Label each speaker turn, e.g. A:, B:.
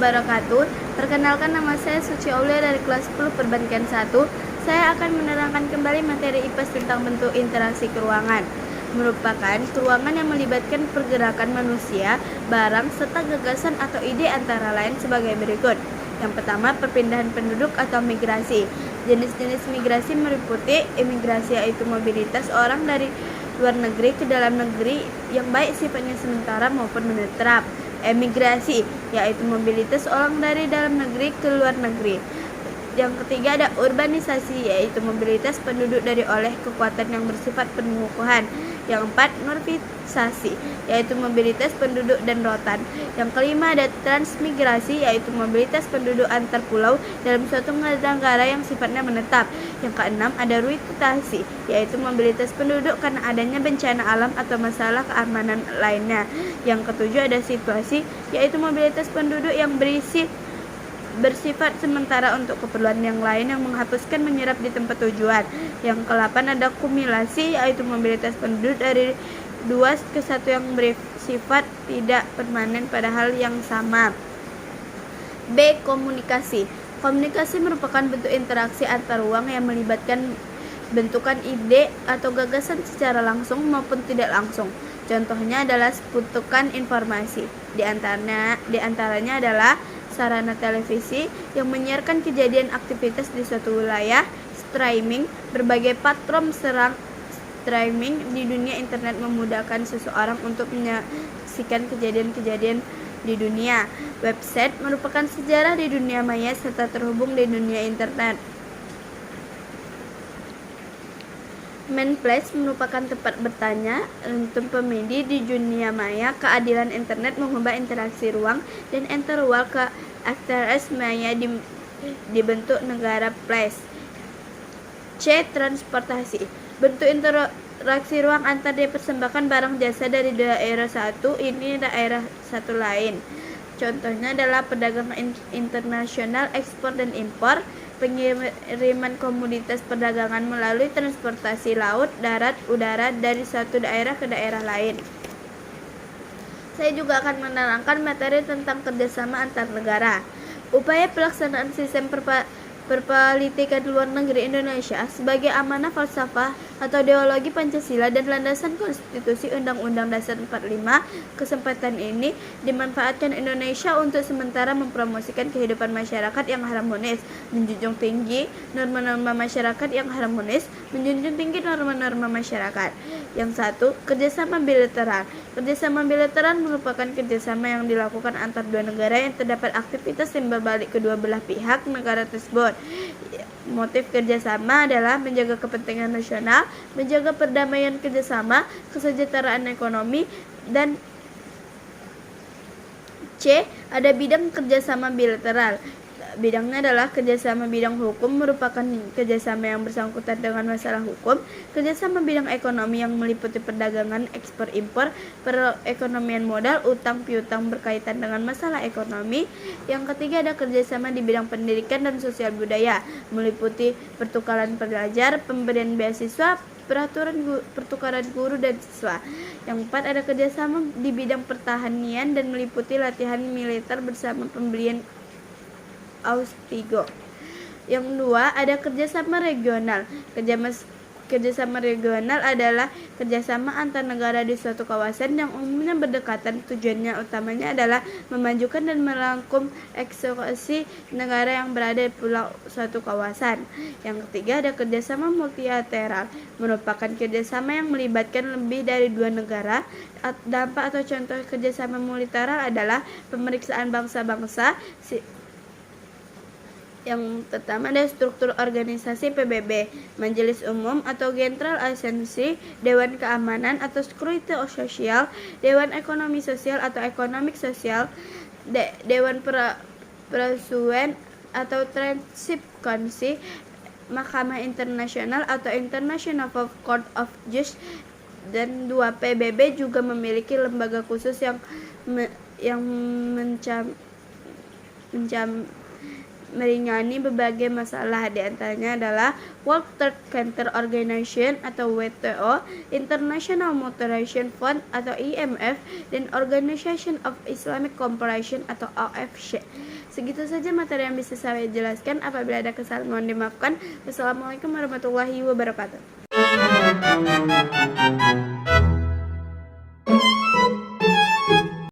A: wabarakatuh. Perkenalkan, nama saya Suci Aulia dari kelas 10 Perbankan 1. Saya akan menerangkan kembali materi IPS tentang bentuk interaksi keruangan. Merupakan keruangan yang melibatkan pergerakan manusia, barang, serta gagasan atau ide antara lain sebagai berikut. Yang pertama, perpindahan penduduk atau migrasi. Jenis-jenis migrasi meliputi imigrasi, yaitu mobilitas orang dari luar negeri ke dalam negeri yang baik sifatnya sementara maupun menetap. Emigrasi, yaitu mobilitas orang dari dalam negeri ke luar negeri. Yang ketiga ada urbanisasi, yaitu mobilitas penduduk dari oleh kekuatan yang bersifat pengukuhan. Yang empat, normalisasi, yaitu mobilitas penduduk dan rotan. Yang kelima ada transmigrasi, yaitu mobilitas penduduk antar pulau dalam suatu negara yang sifatnya menetap. Yang keenam ada rutitasi, yaitu mobilitas penduduk karena adanya bencana alam atau masalah keamanan lainnya. Yang ketujuh ada situasi, yaitu mobilitas penduduk yang bersifat sementara untuk keperluan yang lain yang menghapuskan menyerap di tempat tujuan. Yang ke-8 ada kumulasi, yaitu mobilitas penduduk dari dua ke satu yang bersifat tidak permanen pada hal yang sama. B. Komunikasi. Komunikasi merupakan bentuk interaksi antar ruang yang melibatkan bentukan ide atau gagasan secara langsung maupun tidak langsung. Contohnya adalah seputukan informasi. Di antaranya adalah sarana televisi yang menyiarkan kejadian aktivitas di suatu wilayah, streaming, berbagai platform streaming di dunia internet memudahkan seseorang untuk menyaksikan kejadian-kejadian di dunia. Website merupakan sejarah di dunia maya serta terhubung di dunia internet. Manplex merupakan tempat bertanya untuk pemilih di dunia maya. Keadilan internet mengubah interaksi ruang dan interwal ke aktivitas maya dibentuk negara place. C. Transportasi. Bentuk interaksi ruang antar dipersembahkan barang jasa dari daerah satu ini daerah satu lain. Contohnya adalah perdagangan internasional, ekspor dan impor, pengiriman komoditas perdagangan melalui transportasi laut, darat, udara dari satu daerah ke daerah lain. Saya juga akan menerangkan materi tentang kerjasama antar negara. Upaya pelaksanaan sistem perpolitikan luar negeri Indonesia sebagai amanah falsafah atau ideologi Pancasila dan landasan konstitusi Undang-Undang Dasar 45. Kesempatan ini dimanfaatkan Indonesia untuk sementara mempromosikan kehidupan masyarakat yang harmonis, menjunjung tinggi norma-norma masyarakat yang harmonis, menjunjung tinggi norma-norma masyarakat. Yang satu, kerjasama bilateral. Kerjasama bilateral merupakan kerjasama yang dilakukan antar dua negara yang terdapat aktivitas yang berbalik kedua belah pihak negara tersebut. Motif kerjasama adalah menjaga kepentingan nasional, menjaga perdamaian kerjasama, kesejahteraan ekonomi, dan C. Ada bidang kerjasama bilateral. Bidangnya adalah kerjasama bidang hukum, merupakan kerjasama yang bersangkutan dengan masalah hukum. Kerjasama bidang ekonomi yang meliputi perdagangan, ekspor impor, perekonomian modal, utang piutang berkaitan dengan masalah ekonomi. Yang ketiga ada kerjasama di bidang pendidikan dan sosial budaya, meliputi pertukaran pelajar, pemberian beasiswa, pertukaran guru dan siswa. Yang empat ada kerjasama di bidang pertanian dan meliputi latihan militer bersama pembelian Austigo. Yang dua ada kerjasama regional. Kerjasama regional adalah kerjasama antar negara di suatu kawasan yang umumnya berdekatan. Tujuannya utamanya adalah memajukan dan merangkum eksekusi negara yang berada di pulau suatu kawasan. Yang ketiga ada kerjasama multilateral, merupakan kerjasama yang melibatkan lebih dari dua negara. Dampak atau contoh kerjasama multilateral adalah pemeriksaan bangsa-bangsa. Yang pertama ada struktur organisasi PBB, Majelis Umum atau General Assembly, Dewan Keamanan atau Security Social, Dewan Ekonomi Sosial atau Economic Social, Dewan Persetujuan atau Friendship Council, Mahkamah Internasional atau International Court of Justice. Dan 2. PBB juga memiliki lembaga khusus yang meringani berbagai masalah. Di antaranya adalah World Trade Center Organization atau WTO, International Monetary Fund atau IMF, dan Organization of Islamic Cooperation atau OIC. Segitu saja materi yang bisa saya jelaskan. Apabila ada kesalahan mohon dimaafkan. Wassalamualaikum warahmatullahi wabarakatuh.